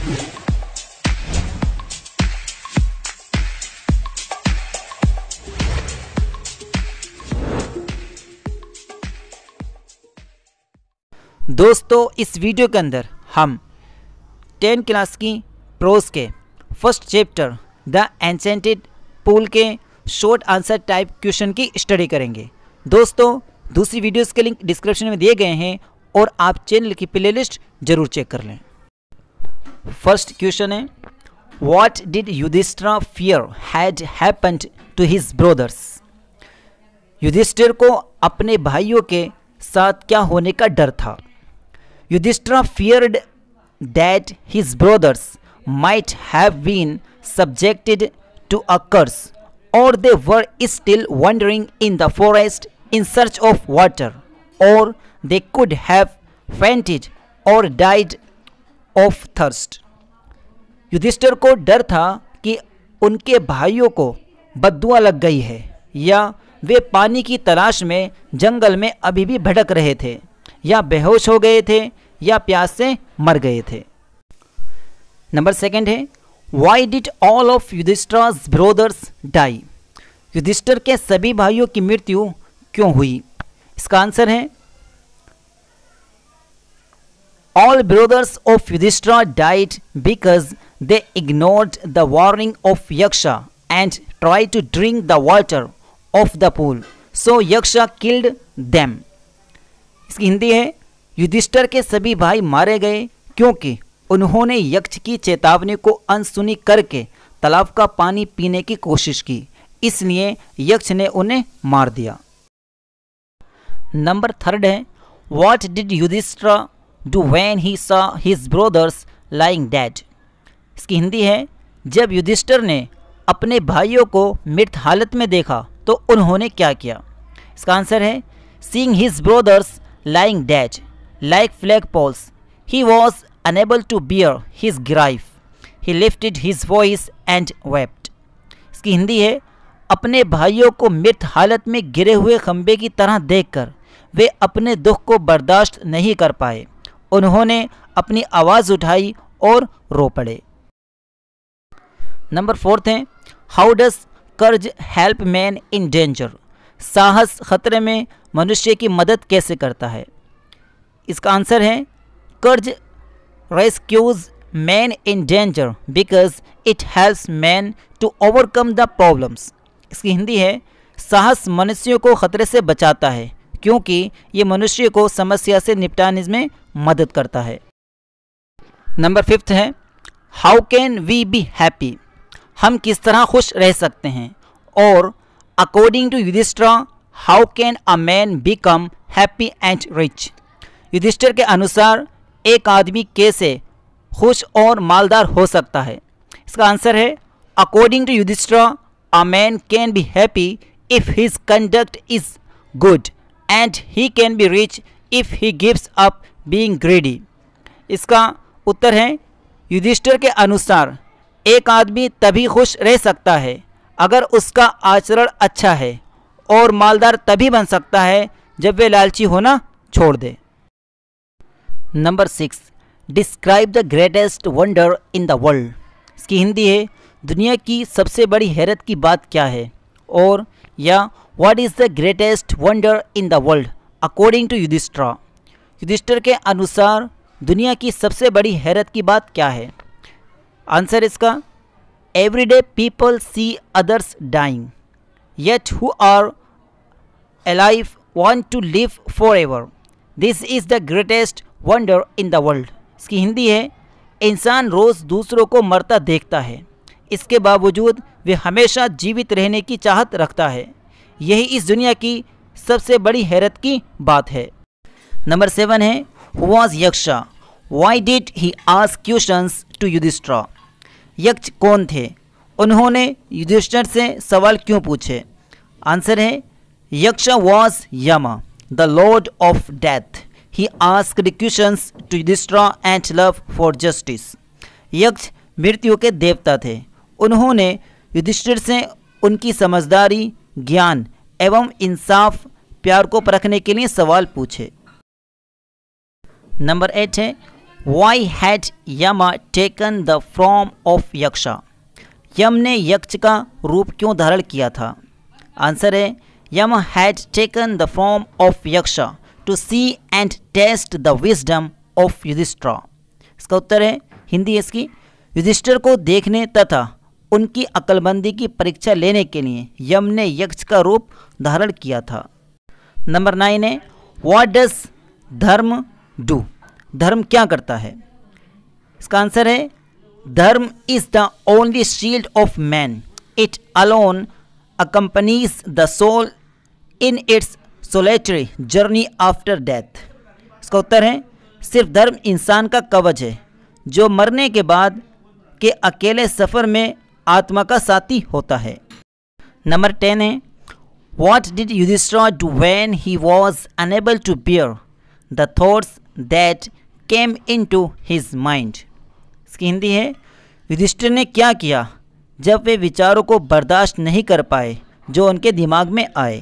दोस्तों इस वीडियो के अंदर हम 10 क्लास की प्रोज के first chapter the enchanted pool के शॉर्ट आंसर टाइप क्वेश्चन की स्टडी करेंगे। दोस्तों दूसरी वीडियोस के लिंक डिस्क्रिप्शन में दिए गए हैं और आप चैनल की प्लेलिस्ट जरूर चेक कर लें। फर्स्ट क्वेश्चन है, what did Yudhishthira fear had happened to his brothers. Yudhishthira को अपने भाइयों के साथ क्या होने का डर था। Yudhishthir feared that his brothers might have been subjected to a curse, or they were still wandering in the forest in search of water, or they could have fainted or died of thirst. Yudhishthir को डर था कि उनके भाइयों को बद्दुआ लग गई है या वे पानी की तलाश में जंगल में अभी भी भटक रहे थे या बेहोश हो गए थे या प्यास से मर गए थे। नंबर सेकंड है, why did all of Yudhishthira's brothers die. Yudhishthira के सभी भाइयों की मृत्यु क्यों हुई। इसका आंसर है, all brothers of Yudhishthira died because they ignored the warning of Yaksha and try to drink the water of the pool, so Yaksha killed them. इसकी हिंदी है, युधिष्ठिर के सभी भाई मारे गए क्योंकि उन्होंने यक्ष की चेतावनी को अनसुनी करके तालाब का पानी पीने की कोशिश की, इसलिए यक्ष ने उन्हें मार दिया। नंबर थर्ड है, what did Yudhishthira do when he saw his brothers lying dead. इसकी हिंदी है, जब युधिष्ठिर ने अपने भाइयों को मृत हालत में देखा तो उन्होंने क्या किया। इसका आंसर है, seeing his brothers lying dead like flagpoles, he was unable to bear his grief, he lifted his voice and wept. इसकी हिंदी है, अपने भाइयों को मृत हालत में गिरे हुए खंबे की तरह देखकर वे अपने दुख को बर्दाश्त नहीं कर पाए, उन्होंने अपनी आवाज़ उठाई और रो पड़े। नंबर फोर्थ है, हाउ डज कर्ज हेल्प मैन इन डेंजर। साहस खतरे में मनुष्य की मदद कैसे करता है। इसका आंसर है, कर्ज rescues man in danger because it helps man to overcome the problems. इसकी हिंदी है, साहस मनुष्य को खतरे से बचाता है क्योंकि ये मनुष्य को समस्या से निपटाने में मदद करता है। नंबर फिफ्थ है, how can we be happy. हम किस तरह खुश रह सकते हैं। और according to Yudhishthira how can a man become happy and rich. Yudhishthira के अनुसार एक आदमी कैसे खुश और मालदार हो सकता है। इसका आंसर है, according to Yudhishthira a man can be happy if his conduct is good and he can be rich if he gives up being greedy. इसका उत्तर है, युधिष्ठिर के अनुसार एक आदमी तभी खुश रह सकता है अगर उसका आचरण अच्छा है और मालदार तभी बन सकता है जब वे लालची होना छोड़ दे। Number 6, describe the greatest wonder in the world. इसकी हिंदी है, दुनिया की सबसे बड़ी हैरत की बात क्या है। और या what is the greatest wonder in the world according to Yudhishthira. Yudhishthira के अनुसार दुनिया की सबसे बड़ी हैरत की बात क्या है। आंसर इसका, every day people see others dying yet who are alive want to live forever. This is the greatest wonder in the world. इसकी हिंदी है, इंसान रोज़ दूसरों को मरता देखता है, इसके बावजूद वे हमेशा जीवित रहने की चाहत रखता है। यही इस दुनिया की सबसे बड़ी हैरत की बात है। नंबर 7 है, who was यक्षा, why did he ask questions to Yudhishthir. यक्ष कौन थे, उन्होंने युधिष्ठिर से सवाल क्यों पूछे। आंसर है, Yaksha was Yama the lord of death, he asked questions to Yudhishthira and love for justice. Yaksha मृत्यु के देवता थे, उन्होंने युधिष्ठिर से उनकी समझदारी, ज्ञान एवं इंसाफ, प्यार को परखने के लिए सवाल पूछे। नंबर 8 है, why had Yama taken the form of Yaksha? Yama ने यक्ष का रूप क्यों धारण किया था? आंसर है Yama had taken the form of Yaksha to see and test the wisdom of Yudhishthira. इसका उत्तर है, हिंदी है इसकी, युधिष्ठिर को देखने तथा उनकी अक्लमंदी की परीक्षा लेने के लिए यम ने यक्ष का रूप धारण किया था। नंबर 9 है व्हाट डज धर्म डू? धर्म क्या करता है? इसका आंसर है धर्म is the only shield of man, it alone accompanies the soul in its solitary journey after death। इसका उत्तर है सिर्फ धर्म इंसान का कवच है जो मरने के बाद के अकेले सफ़र में आत्मा का साथी होता है। नंबर 10 है What did Yudhishthira do when he was unable to bear the thoughts that came into his mind? इसकी हिंदी है युधिष्ठिर ने क्या किया जब वे विचारों को बर्दाश्त नहीं कर पाए जो उनके दिमाग में आए।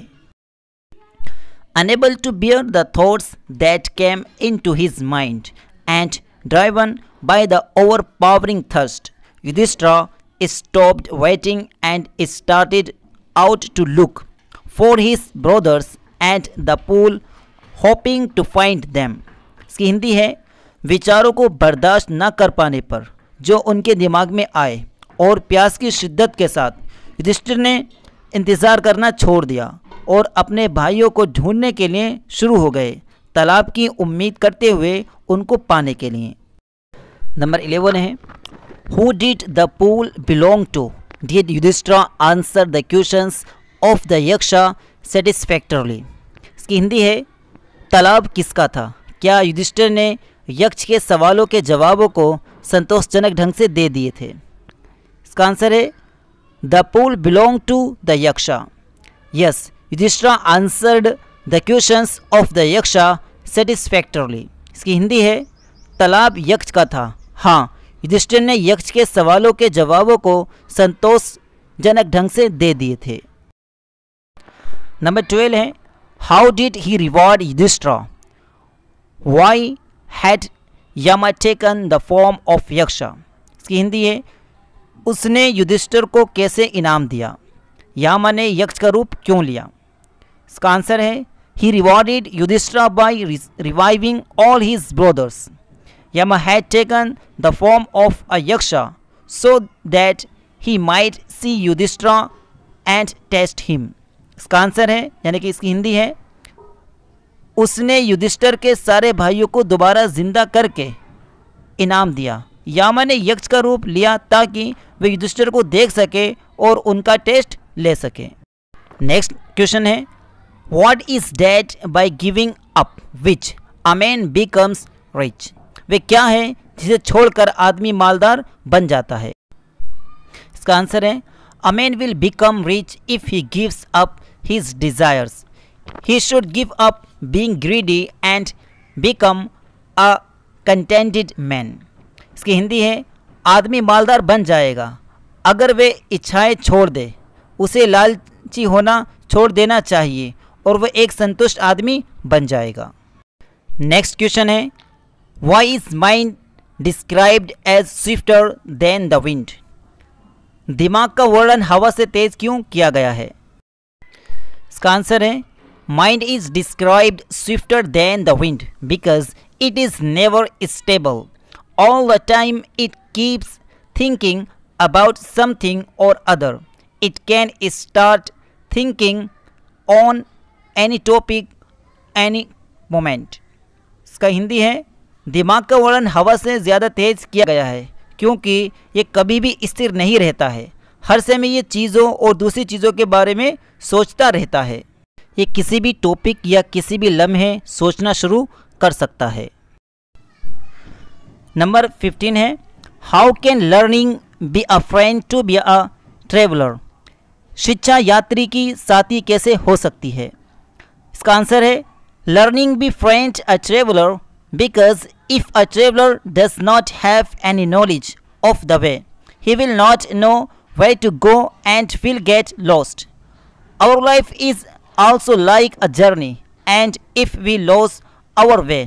Unable to bear the thoughts that came into his mind and driven by the overpowering thirst, Yudhishthira stopped waiting and started out to look for his brothers at the pool, hoping to find them। इसकी हिंदी है विचारों को बर्दाश्त न कर पाने पर जो उनके दिमाग में आए और प्यास की शिद्दत के साथ युधिष्ठिर ने इंतज़ार करना छोड़ दिया और अपने भाइयों को ढूंढने के लिए शुरू हो गए, तालाब की उम्मीद करते हुए उनको पाने के लिए। नंबर 11 है who did the pool belong to? Did Yudhishthira answer the questions of the Yaksha satisfactorily? इसकी हिंदी है तालाब किसका था? क्या युधिष्ठिर ने यक्ष के सवालों के जवाबों को संतोषजनक ढंग से दे दिए थे? इसका आंसर है the pool belong to the Yaksha. Yes, Yudhishthira answered the questions of the Yaksha satisfactorily. इसकी हिंदी है तालाब यक्ष का था। हाँ, युधिष्ठिर ने यक्ष के सवालों के जवाबों को संतोषजनक ढंग से दे दिए थे। नंबर 12 है how did he reward Yudhishthira? Why had Yama taken the form of Yaksha? इसकी हिंदी है उसने युधिष्ठिर को कैसे इनाम दिया? यामा ने यक्ष का रूप क्यों लिया? इसका आंसर है he rewarded Yudhishthira by reviving all his brothers. Yama had taken the form of a yaksha so that he might see Yudhishthira and test him। इसका आंसर है यानी कि इसकी हिंदी है उसने युधिष्ठिर के सारे भाइयों को दोबारा जिंदा करके इनाम दिया। यामा ने यक्ष का रूप लिया ताकि वे युधिष्ठिर को देख सके और उनका टेस्ट ले सके। नेक्स्ट क्वेश्चन है what is that by giving up which a man becomes rich? वे क्या है जिसे छोड़कर आदमी मालदार बन जाता है? इसका आंसर है a man will become rich if he gives up his desires. He should give up being greedy and become a contented man. इसकी हिंदी है आदमी मालदार बन जाएगा अगर वे इच्छाएं छोड़ दे। उसे लालची होना छोड़ देना चाहिए और वह एक संतुष्ट आदमी बन जाएगा। नेक्स्ट क्वेश्चन है Why is mind described as swifter than the wind? दिमाग का वर्णन हवा से तेज क्यों किया गया है? इसका आंसर है Mind is described swifter than the wind because it is never stable. All the time it keeps thinking about something or other. It can start thinking on any topic any moment. इसका हिंदी है दिमाग का वर्णन हवा से ज़्यादा तेज किया गया है क्योंकि ये कभी भी स्थिर नहीं रहता है। हर समय ये चीज़ों और दूसरी चीज़ों के बारे में सोचता रहता है। ये किसी भी टॉपिक या किसी भी लम्हे सोचना शुरू कर सकता है। नंबर 15 है how can learning be a friend to be a traveller? शिक्षा यात्री की साथी कैसे हो सकती है? इसका आंसर है learning be friend a traveller because if a traveler does not have any knowledge of the way, he will not know where to go and will get lost. Our life is also like a journey and if we lose our way,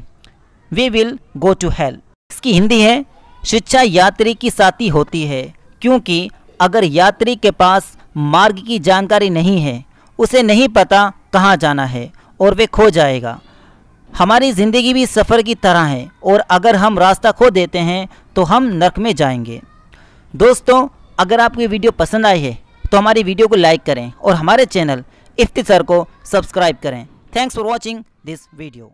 we will go to hell. इसकी हिंदी है, शिक्षा यात्री की साथी होती है, क्योंकि अगर यात्री के पास मार्ग की जानकारी नहीं है, उसे नहीं पता कहाँ जाना है और वे खो जाएगा। हमारी ज़िंदगी भी सफ़र की तरह है और अगर हम रास्ता खो देते हैं तो हम नर्क में जाएंगे। दोस्तों, अगर आपको ये वीडियो पसंद आई है तो हमारी वीडियो को लाइक करें और हमारे चैनल इफ्तिसर को सब्सक्राइब करें। Thanks for watching this video.